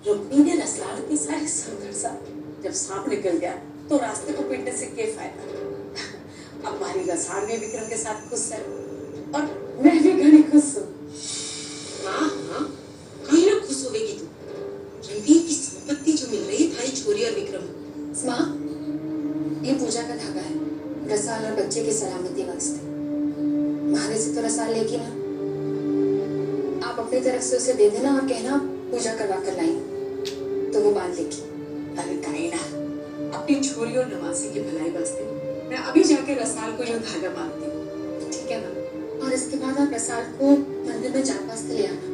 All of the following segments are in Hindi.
रुक्मी ने रसलाल की सारी संघर्षा जब सांप निकल गया तो रास्ते को पीटने से क्या फायदा। अब हमारी रसाल में विक्रम के साथ खुश है और मैं भी घनी खुश हूँ। हाँ हाँ, कहीं ना खुश होगी तू। रणवीर की संपत्ति जो मिल रही है थारी छोरी और विक्रम। माँ, ये पूजा का धागा है, रसाल और बच्चे की सलामती वास्ते। मारे से तो रसाल लेगी ना, आप अपनी तरफ से उसे दे देना और कहना पूजा करवा कर लाई तो वो बांध लेगी। अरे काइना, अपनी छोरी और नवासी की भलाई वास्ते मैं अभी जाकर रसाल को यूं धागा बांधती हूँ। ठीक है माँ, और इसके बाद आप रसाल को मंदिर में जाप वास्ते ले आना।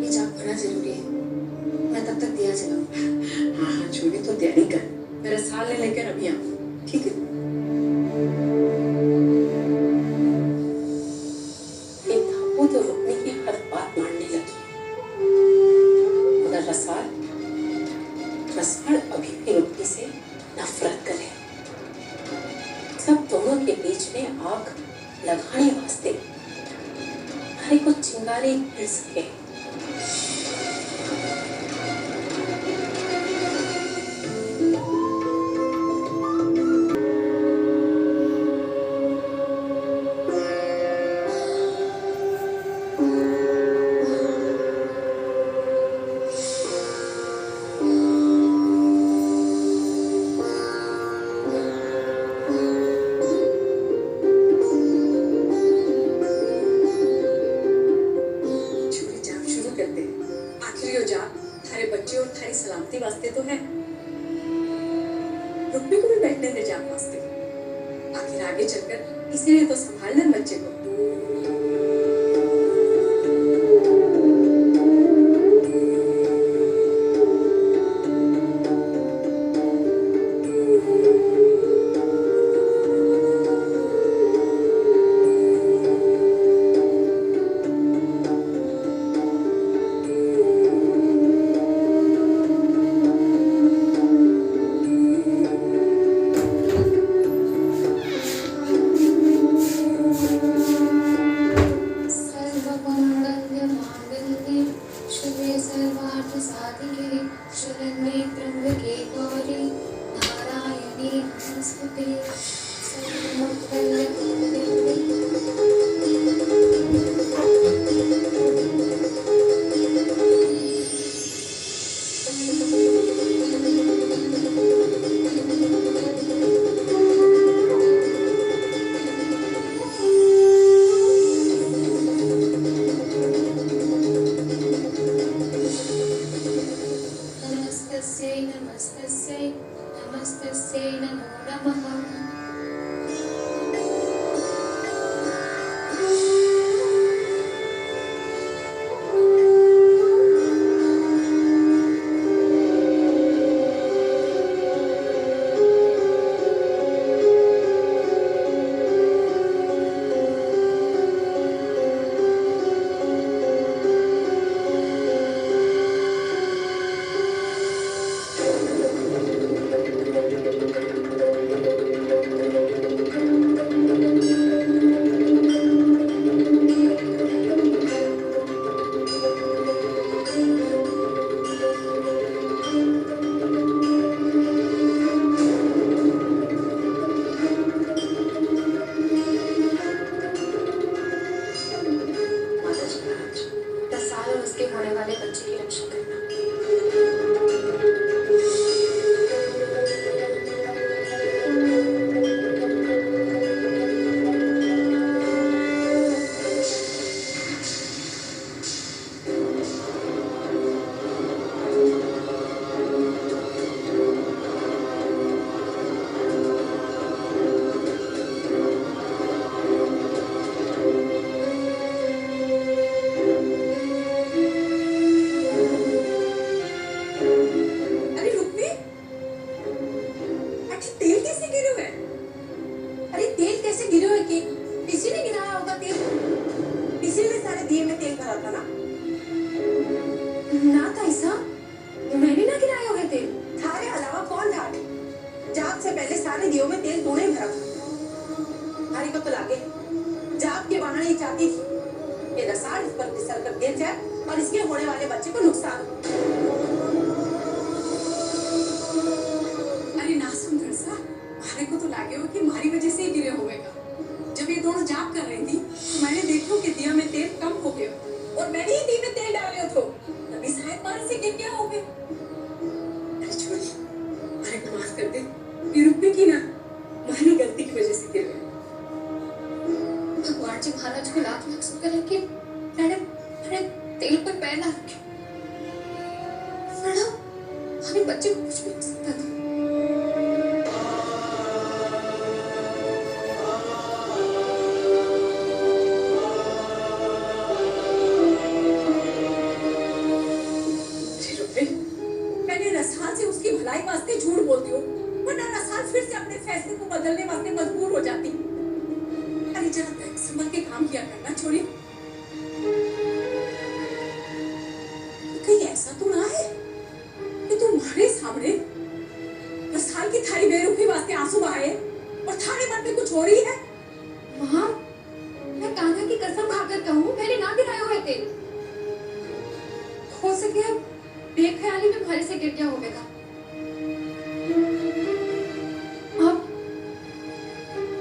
ये जाप होना जरूरी है, मैं तब तक दिया जलाऊं। हाँ हाँ छोरी, तो तैयारी कर, मैं रसाल ने लेकर अभी आऊँ, ठीक है। तो रुकने की हर बात मानने लगी, मगर रसाल अभी भी रुकने से नफरत करे। सब दोनों के बीच में आग लगाने वास्ते हमारी को चिंगारी मिल सके। सलामती वास्ते तो है, रुक्मी को भी बैठने दे जाप वास्ते। आखिर आगे चलकर इसीलिए तो संभालना बच्चे को। नमस्तस्यै नमो नमः। होने वाले बच्चे की रक्षा करना। किसी ने गिराया होगा तेल, इसीलिए सारे दिए में तेल भरा था ना? ना ताईसा, मैंने ना गिराया होगा तेल। थारे अलावा कौन था? जाग से पहले सारे दियों में तेल तूने भरा था। थारी को तो लागे जाग के बहाने ही चाहती थी ये रसाल इस पर फिसल कर गिर जाए और इसके होने वाले बच्चे को नुकसान हो। बाहर से गिर गया होगे। अरे छोड़ी, अरे माफ कर दे, ये रुक भी की ना, हमारी गलती की वजह से गिर गया। भगवान जी महाराज को लाख लाख शुक्र है कि मैंने मैंने तेल पर पैर ना रखे, वरना हमारे बच्चे को कुछ भी हो सकता था। मैंने रसाल से उसकी भलाई वास्ते झूठ बोलती हूँ, वरना रसाल फिर से अपने फैसले को बदलने वास्ते मजबूर हो जाती। अरे जरा तक संभल के काम किया करना छोड़ी। कहीं ऐसा तो ना है कि तुम्हारे सामने रसाल की थारी बेरुखी वास्ते आंसू बहाए और थारे मन में कुछ हो रही है। माँ, मैं कान्हा की कसम खाकर कहूँ, मैंने ना गिराया हुआ तेल। हो सके बेख्याली में भारी से गिर गया होगा।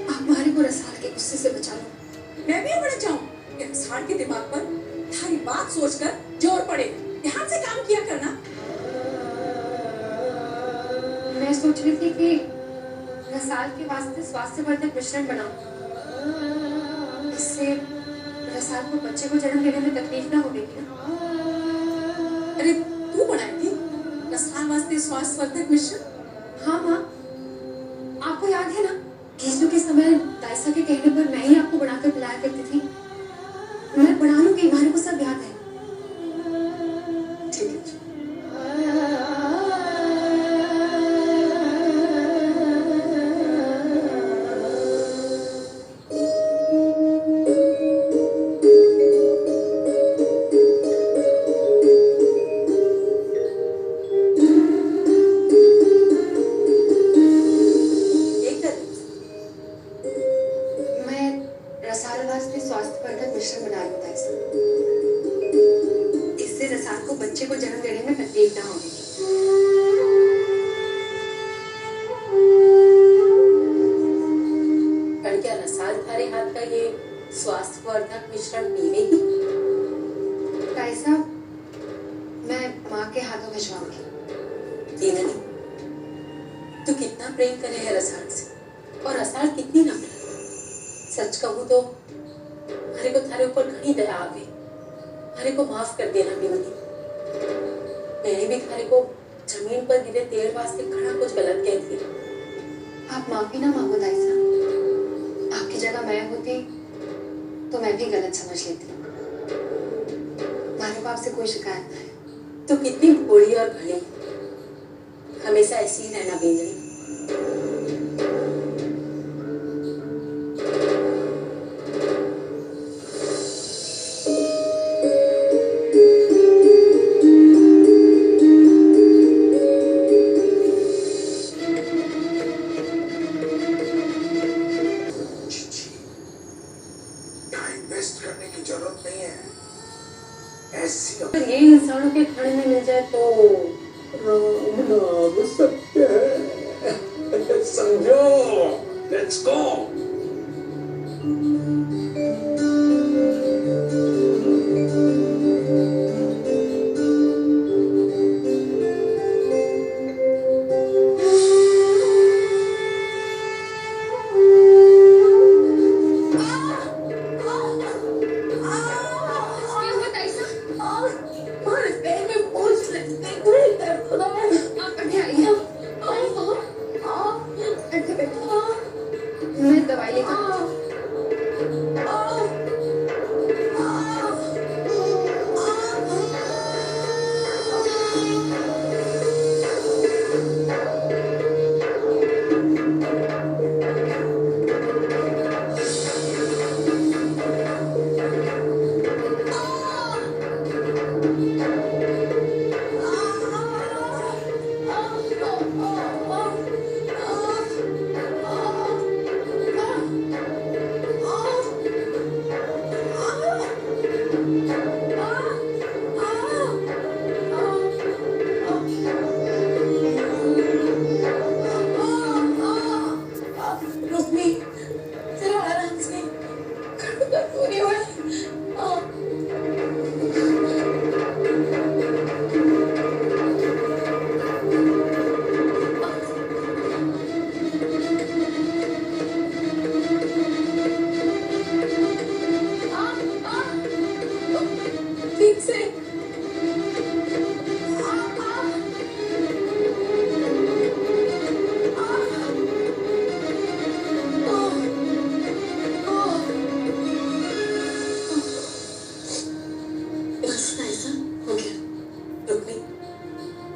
आप मारे को रसाल के गुस्से से बचा लो। मैं भी बड़ा चाहूँ कि रसाल के दिमाग पर थारी बात सोचकर जोर पड़े। ध्यान से काम किया करना। मैं सोच रही थी कि रसाल के वास्ते स्वास्थ्यवर्धक मिश्रण बनाऊं। इससे रसाल को बच्चे को जन्म देने में तकलीफ ना होगी ना। अरे तू बनाएगी रसाल वास्ते स्वास्थ्यवर्धक मिश्रण? हाँ माँ, आपको याद है ना, केसु के समय दाइसा के कहने पर मैं ही आपको बनाकर पिलाया करती थी। मैं बना लूंगी, हमारे को सब याद है। ठीक है। रसाल वास्ते स्वास्थ्यवर्धक मिश्रण बना लूं दाइसा। इससे रसाल को बच्चे को जन्म देने में तकलीफ ना होगी। पर क्या रसाल थारे हाथ का ये स्वास्थ्यवर्धक मिश्रण पीवेगी? दाइसा, मैं माँ के हाथों भिजवाऊंगी। देवनी, तू कितना प्रेम करे है रसाल से, और रसाल कितनी नम्र। सच कहूँ तो हरे को थारे ऊपर घनी दया आ गई। हरे को माफ कर देना देवनी। मैंने भी थारे को जमीन पर गिरे तेल वास्ते खड़ा कुछ गलत कह दिया। आप माफी ना मांगो दाइसा। आपकी जगह मैं होती तो मैं भी गलत समझ लेती। मारे बाप से कोई शिकायत ना है। तो कितनी भोली और भली, हमेशा ऐसी ही रहना बेंगड़ी। अगर ये इंसानों के खाने में मिल जाए तो राम नाम सत्य है। समझो, लेट्स गो। मैं दवाई लेकर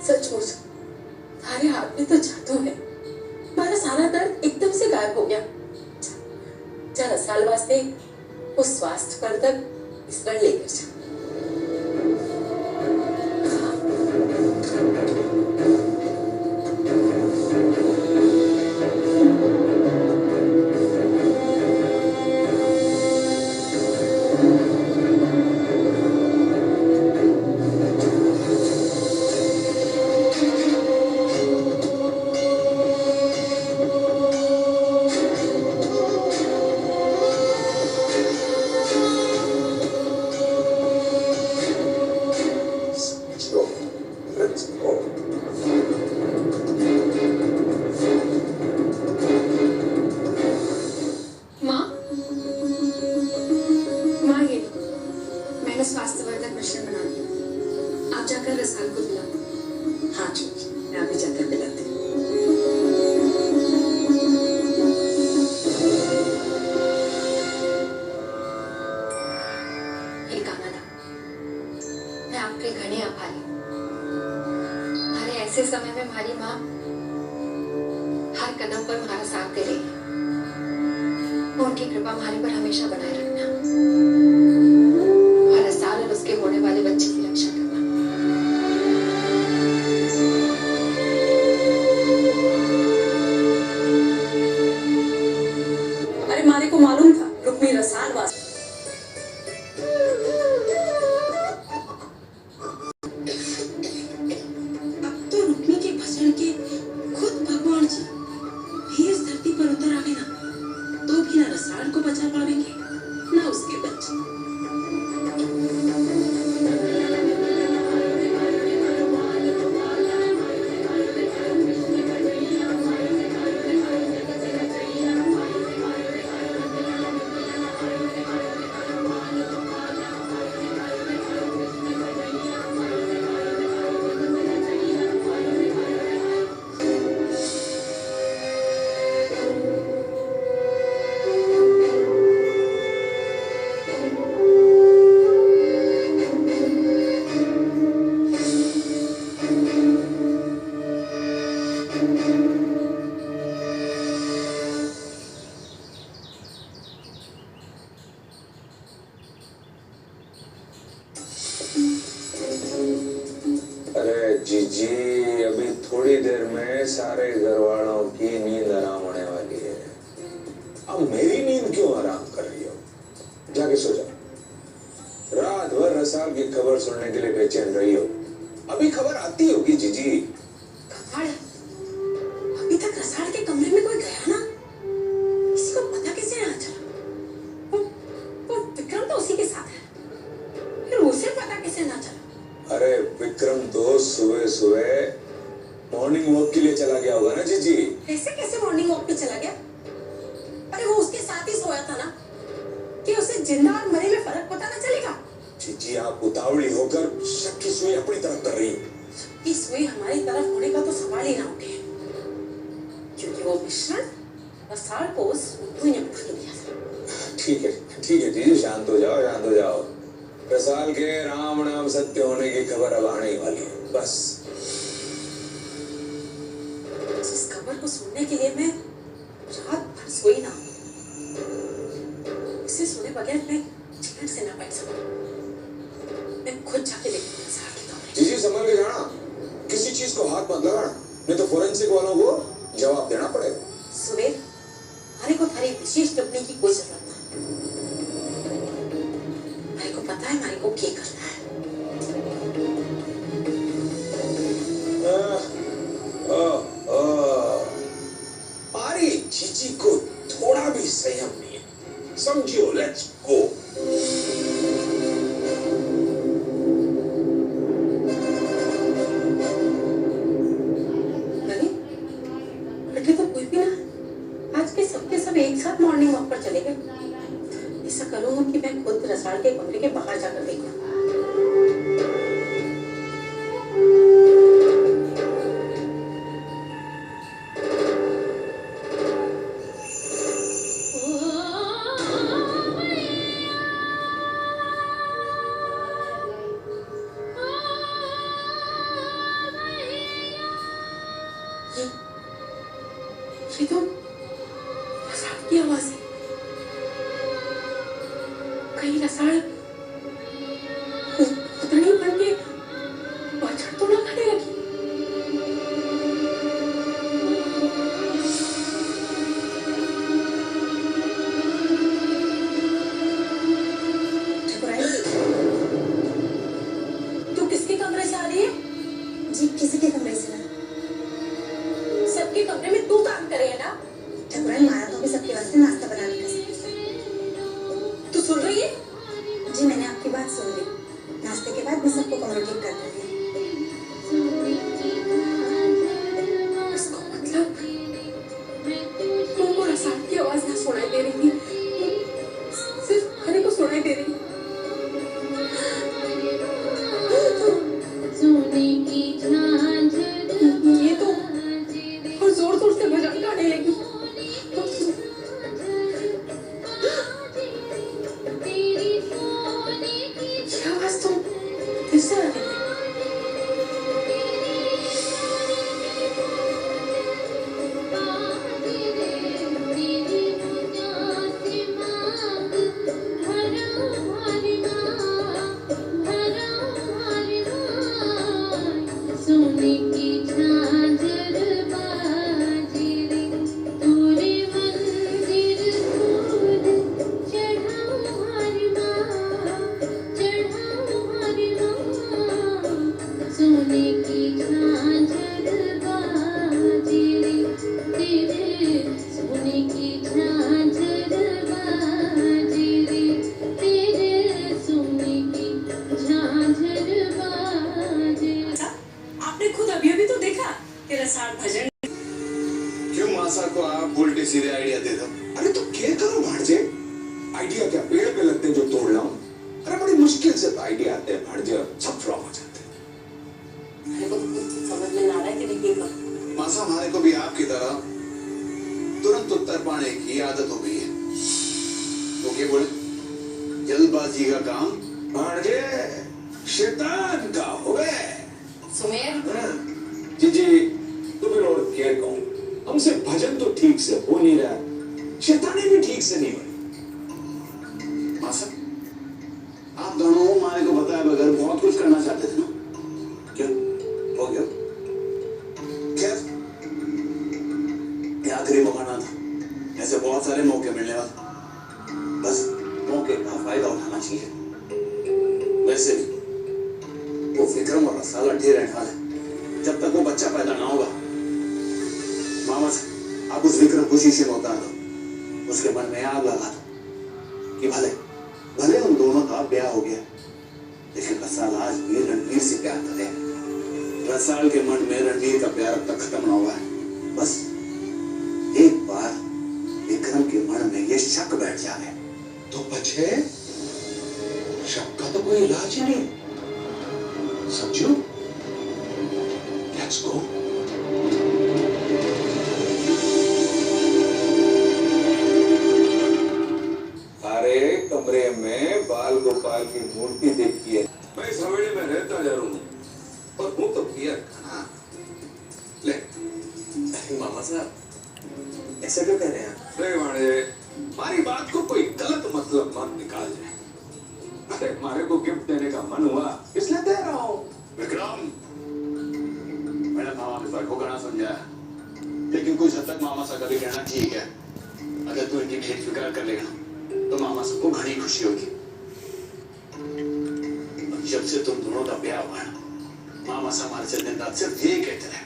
सचमुच तुम्हारे हाथ में तो जादू है। हमारा सारा दर्द एकदम से गायब हो गया। जरा साल वास्ते वो स्वास्थ्य पर तक विस्मरण लेकर जा। स्वास्थ्यवर्धक मिश्रण बना दिया। आप जाकर रसाल को बुला। हाँ ठीक, मैं अभी जाकर बुलाती हूँ। हे कानाडा, मैं आपके घने आभारी हूँ। हमारे ऐसे समय में हमारी माँ हर कदम पर हमारा साथ दे रही है। उनकी कृपा हमारे पर हमेशा बनाए रखना और रसाल और उसके होने वाले बच्चे की रक्षा करना। अरे मारे को मालूम था रुक्मी रसाल वास। अब तो रुक्मी के भजन के खुद भगवान जी भी इस धरती पर उतर आवे ना, तो भी ना रसाल को बचा पावेंगे ना उसके बच्चे। जीजी अभी थोड़ी देर में सारे घर वालों की नींद आराम होने वाली है। अब मेरी नींद क्यों आराम कर रही हो? जाके सो जाओ। रात भर रसाल की खबर सुनने के लिए बेचैन रही हो। अभी खबर आती होगी जीजी। खबर? अभी तक रसाल के कमरे में कोई गया ना? किसी को पता कैसे ना चला? वो विक्रम तो उसी के साथ है, फिर उसे पता कैसे ना चला? अरे विक्रम तो सुबह सुबह मॉर्निंग वॉक के लिए चला गया होगा ना जीजी। ऐसे कैसे मॉर्निंग वॉक पे चला गया? अरे वो उसके साथ ही सोया था ना, कि उसे जिंदा और मरे में फर्क पता ना चलेगा? जीजी आप उतावली होकर शक की सुई अपनी तरफ कर रही हो। शक की सुई हमारी तरफ होने का तो सवाल ही ना उठे, क्योंकि वो मिश्रण रसाल को उस रुक्मी ने बता दिया था। ठीक है जीजी, शांत हो जाओ, शांत हो जाओ। रसाल के राम नाम सत्य होने की खबर अब आने ही वाली है, बस। जिस खबर को सुनने के लिए मैं रात भर सोई ना, उसे सुने बगैर मैं चैन से ना बैठ सकूं। मैं खुद जाके देखूंगा रसाल के कमरे। जीजी संभल के जाना, किसी चीज को हाथ मत लगाना, नहीं तो फोरेंसिक वालों को जवाब देना पड़ेगा। सुबेर, हमारे को थारी विशेष टिप्पणी की कोई जरूरत नहीं। हमारे को पता है हमारे को क्या करना है। पारी जीजी को थोड़ा भी संयम नहीं है, समझियो। Let's go. तो कोई भी ना, आज के सबके सब एक साथ मॉर्निंग वॉक पर चले गए। ऐसा करूंगा कि मैं खुद रसाल के कमरे के बाहर जाकर देखूं। ये तो रसाल की आवाज है। कहीं रसाल उतरनी बन के बाछड़ तो ना खाने लगी। तू किसके कमरे से आ रही है? जी किसी के कमरे से ना। सबके कमरे में तू काम करे है ना? ठकुराइन मारा तो भी सबके वास्ते नाश्ता बनाने का। तू सुन रही है? जी मैंने आपकी बात सुन ली। नाश्ते के बाद मैं सबको कमरा ठीक कर दूंगी। इसका मतलब तुमको रसाल की आवाज ना सुनाई दे रही है, सिर्फ खाने को सुनाई दे रही है। ये तो और जोर जोर से भजन गाने लगी। ये आवाज तो किससे आ रही है? सोने की झांझर बाजी रे, तोरे मंदिर फूल चढ़ाऊं हरि माँ, चढ़ाऊं हरि माँ। सोने की झांझर बाजी रे, तेरे सोने की झांझर बाजी रे, तेरे सोने की झांझर बाजी रे। आपने खुद अभी अभी तो देखा कि रसाल भजन। क्यों मासा को आप उल्टे सीधे आइडिया दे दो? अरे तो क्या करो भांजे? आइडिया क्या पेड़ पे लगते हैं जो तोड़ लाऊं? अरे बड़ी मुश्किल से तो आइडिया आते हैं भांजे, सब फ्लॉप हो जाते हैं। मेरे को तो कुछ समझ में ना आ रहा है कि नहीं ये करूं। मासा हमारे को भी आपकी तरह तुरंत उत्तर पाने की आदत हो गई है। तो क्या बोले, जल्दबाजी का काम भांजे शैतान का होवे। सुमेर, जी जी, तो फिर और क्या कहूं? हमसे भजन तो ठीक से हो नहीं रहा, शैतानी भी ठीक से नहीं हो रही। मासा, आप दोनों हमारे को बताए बगैर बहुत कुछ करना चाहते थे ना? क्या हो गया? खैर, ये आखिरी मौका ना था। ऐसे बहुत सारे मौके मिलने वाले, बस मौके का फायदा उठाना चाहिए। वैसे भी वो विक्रम और रसाल अड्डे रहने वाले जब तक वो बच्चा पैदा ना होगा। मामा से आप उस विक्रम को शीशे में उतार दो, उसके मन में आग लगा दो कि भले भले उन दोनों का ब्याह हो गया, लेकिन रसाल आज भी रणवीर से प्यार करे। रसाल के मन में रणवीर का प्यार अब तक खत्म ना हुआ है। बस एक बार विक्रम के मन में ये शक बैठ जाए तो बचे शक का तो कोई इलाज ही नहीं। समझो? Let's go. अरे कमरे में बाल गोपाल की मूर्ति देखी है। मैं इस हवेली में रहता जरूर हूँ, और हूँ तो पियर खाना। ले। मामा साहब ऐसा क्यों कह रहे हैं? अरे वाणे, हमारी बात को कोई गलत मतलब मत निकाल जाए। अरे हमारे को गिफ्ट देने का मन हुआ इसलिए दे रहा हूँ। विक्रम, मैंने मामा के फर्क को कहना समझा, लेकिन कुछ हद तक मामा सा कभी कहना ठीक है। अगर तू इनकी भेंट स्वीकार कर लेगा तो मामा सबको घनी खुशी होगी। और जब से तुम दोनों का ब्याह हुआ है, मामा सा हमारे से दिन रात सिर्फ यही कहते रहे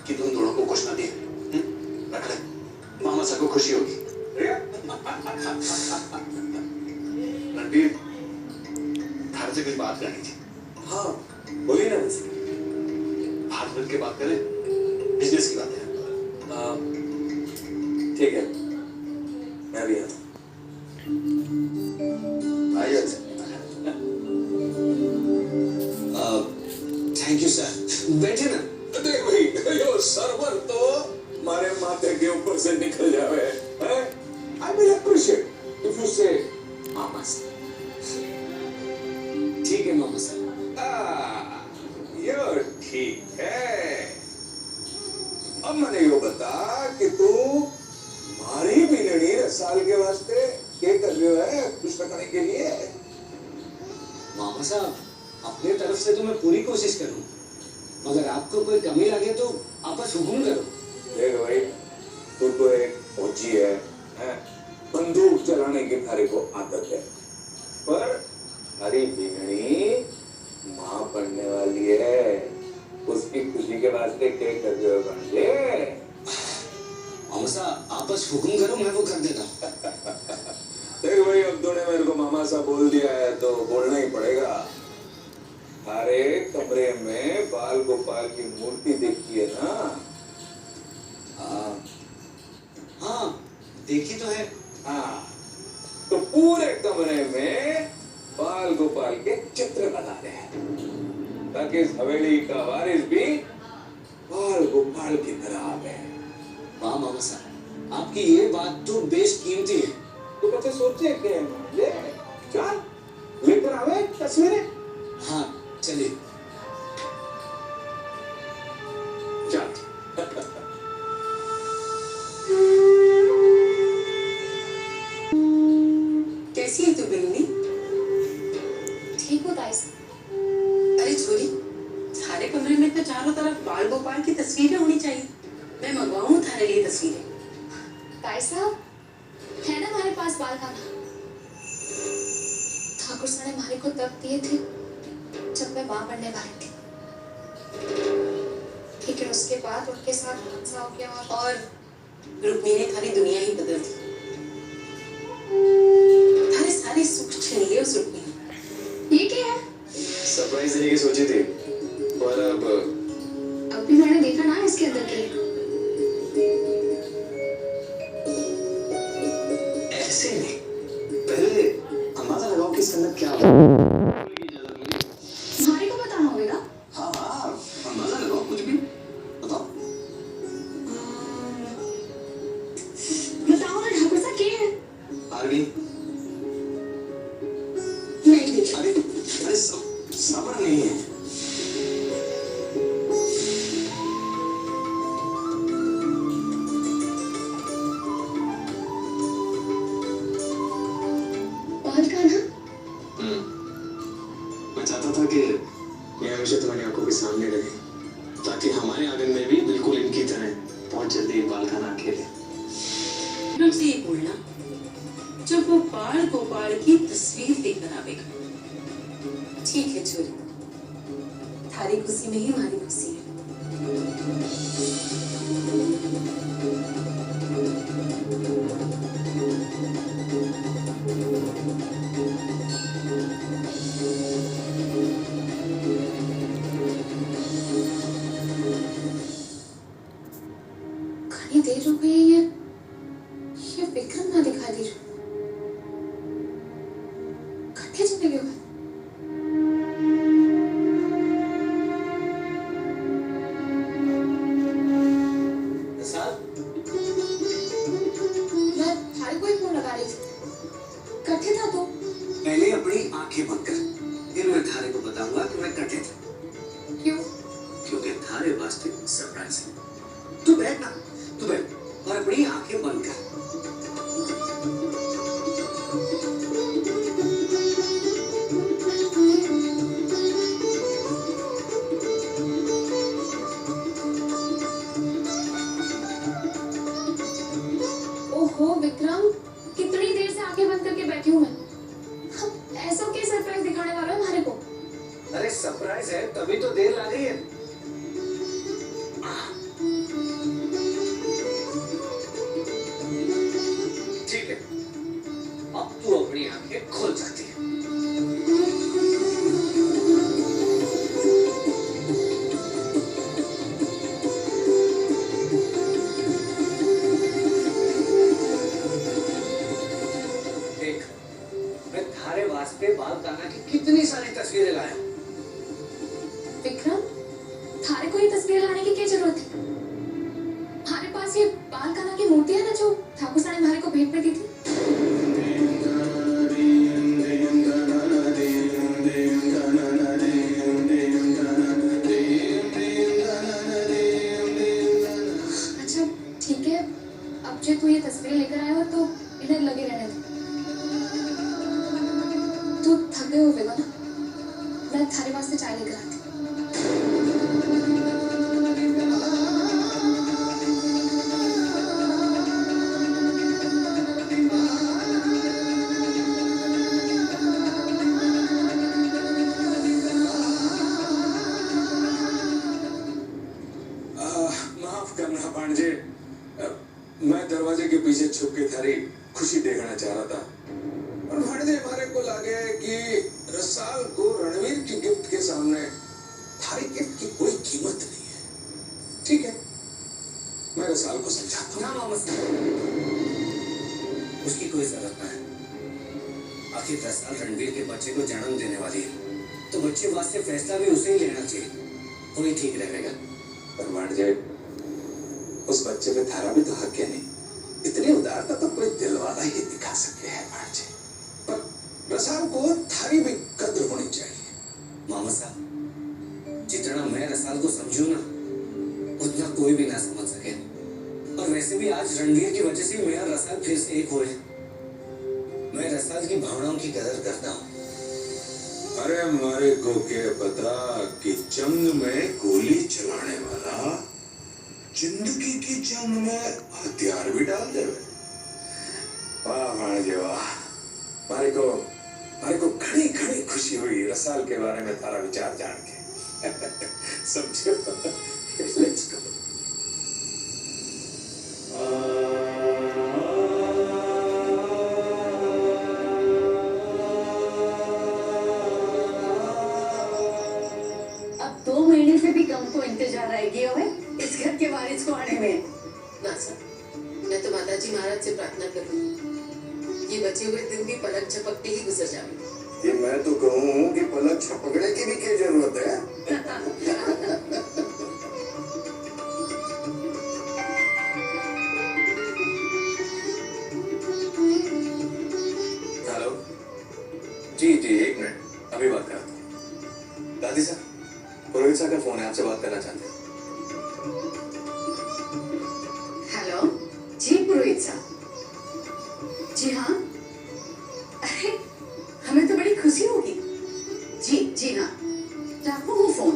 कि तुम दोनों को कुछ ना दिए। रख ले, मामा सा को खुशी होगी। रणबीर, घर से कुछ बात करनी थी। हाँ बोलिए ना। वैसे हाथ मिल के बात करें, बिजनेस की बात है। ठीक है, मैं भी आता आइए। Thank you sir. बैठे ना। देख भाई, यो सर्वर तो हमारे माथे के ऊपर से निकल जावे हैं। I will appreciate if you say mama sir. ठीक है मामा सर। यो ठीक है। अब मैंने यो बता कि तू मारी बीननी रसाल के वास्ते के कर रहे हो है खुश रखने के लिए। मामा साहब, अपने तरफ से तो मैं पूरी कोशिश करूं, मगर आपको कोई कमी लगे तो आप बस हुक्म करो। देख भाई, तू तो एक फौजी है, बंदूक चलाने की थारे को आदत है, पर हरी बीननी माँ पढ़ने वाली है, उसकी खुशी के वास्ते क्या कर रहे हो बंदे? मामा साहब, आप बस हुक्म करो, मैं वो कर देता हूँ। देख भाई, अब तूने मेरे को मामा सा बोल दिया है तो बोलना ही पड़ेगा। हमारे कमरे में बाल गोपाल की मूर्ति देखी है ना? हाँ, देखी तो है। हाँ, तो पूरे कमरे में बाल गोपाल के चित्र बना रहे हैं ताकि इस हवेली का वारिस भी बाल गोपाल की तरह आवे। वाह मामा साहब, आपकी ये बात तो बेशकीमती है। तो बच्चे सोचे क्या ये चल लेकर आवे तस्वीरें। हाँ, चलिए। चल। कैसी है तू बिन्नी? ठीक हो ताई साहब? अरे छोरी, थारे कमरे में तो चारों तरफ बाल गोपाल की तस्वीरें होनी चाहिए। मैं मंगवाऊं थारे लिए तस्वीरें? ताई साहब, है ना हमारे पास बाल खाना? ठाकुर साहब ने हमारे को तब दिए थे जब मैं मां बनने वाली थी, लेकिन उसके बाद उनके साथ हादसा हो गया और रुक्मी ने थारी दुनिया ही बदल दी। थारे सारे सुख छीन लिए उस रुक्मी ने। ये क्या है? सरप्राइज देने की सोची थी, पर अब भी मैंने देखा ना इसके अंदर के। ऐसे नहीं, पहले अंदाजा लगाओ कि इसके अंदर क्या है। हमारे को बताना होगा। हाँ हाँ, अंदाजा लगाओ, कुछ भी बताओ। बताओ ना ठाकुर साहब, क्या है? आरवी, नहीं देखा। अरे सब्र नहीं है। बाल खाना? मैं चाहता था कि ये हमेशा तुम्हारी आंखों के सामने रहे, ताकि हमारे आंगन में भी बिल्कुल इनकी तरह बहुत जल्दी बाल खाना खेले। हमसे ये बोलना जब वो बाल गोपाल की तस्वीर लेकर आवेगा। ठीक है छोरी, थारी खुशी में ही हमारी खुशी है। घनी देर हो गई है, ये विक्रम ना दिखाई दे रहा। कट्ठे चले गए। मैं थारे को ही फोन लगा रही थी, कट्ठे था तो। पहले अपनी आंखें बंद कर, फिर मैं थारे को बताऊंगा कि मैं कटे था। क्यों? क्योंकि थारे वास्ते सरप्राइज है। तू बैठ ना, तू बैठ और अपनी आंखें बंद कर। ओहो विक्रम, कितनी देर से आंखें बंद करके बैठी हूँ मैं। अब ऐसा क्या सरप्राइज दिखाने वाला है हमारे को? अरे सरप्राइज है तभी तो देर लग गई है। ठीक है, अब तू अपनी आंखें खोल सकती है। देख, मैं थारे वास्ते बाल काना की कितनी सारी तस्वीरें लाया हूं। विक्रम, थारे को ये तस्वीर लाने की क्या जरूरत है? हमारे पास ये बाल काना की मूर्ति है ना जो ठाकुर साहब ने हमारे को भेंट में दी थी। जे तू ये तस्वीरें लेकर आया हो तो इधर लगे रहने दे। तू थक गए होगे ना, मैं थारे वास्ते चाय लेकर आती। माफ करना भांजे, मैं दरवाजे के पीछे छुप के थारी खुशी देखना चाह रहा था, और भांजे हमारे को लगे कि रसाल को रणवीर की गिफ्ट के सामने थारी गिफ्ट की कोई कीमत नहीं है। ठीक है, मैं रसाल को समझाता ना हूँ। मामा साहब, उसकी कोई जरूरत ना है। आखिर रसाल रणवीर के बच्चे को जन्म देने वाली है, तो बच्चे वास्ते फैसला भी उसे ही लेना चाहिए, वही ठीक रहेगा। पर भांजे, उस बच्चे पे थारा भी तो हक है नहीं। इतनी उदारता तो कोई दिल वाला ही दिखा सकते हैं भांजे। पर रसाल को थारी भी कद्र होनी चाहिए। मामा साहब, जितना मैं रसाल को समझू ना, उतना कोई भी ना समझ सके। और वैसे भी आज रणवीर की वजह से मैं और रसाल फिर से एक हुए। मैं रसाल की भावनाओं की कदर करता हूँ। अरे हमारे को क्या पता कि जंग में गोली चलाने वाला जिंदगी की जंग में हथियार भी डाल दे। वाह भांजे वाह, मारे को घनी घनी खुशी हुई रसाल के बारे में तारा विचार जान के। समझो। Let's go. अब 2 महीने से भी कम को इंतजार रहेगी हमें इस घर के वारिस को आने में। नासा, मैं तो माताजी महाराज से प्रार्थना करूंगी, ये बचे हुए दिन भी पलक झपकते ही गुजर जाए। ये मैं तो कहूँ कि पलक झपकने की भी क्या जरूरत है। हेलो, जी जी, एक मिनट, अभी बात करता हूँ। दादी साहब, पुरोहित साहब का फोन है, आपसे बात करना चाहते हैं। हेलो जी पुरोहित साहब। जी हाँ, अरे हमें तो बड़ी खुशी होगी। जी हाँ, रखो वो फोन।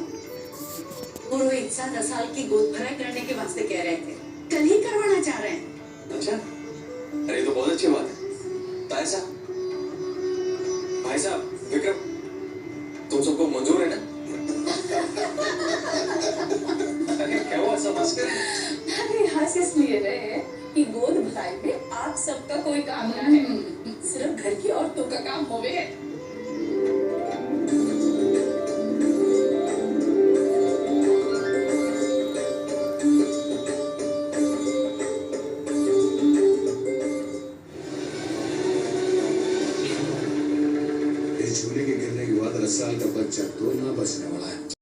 पुरोहित साहब रसाल की गोद भराई करने के वास्ते कह रहे थे, कल ही करवाना चाह रहे हैं। अच्छा, अरे ये तो बहुत अच्छी बात है। ताया साहब, भाई साहब, विक्रम, तुम सबको मंजूर है ना? अरे क्या हुआ, सब हंस कर? अरे हंस इसलिए रहे हैं कि गोद भराई में आप सबका कोई काम ना है, सिर्फ घर की औरतों का काम होवे है। इस झूले के गिरने के बाद रसाल का बच्चा तो ना बचने वाला है।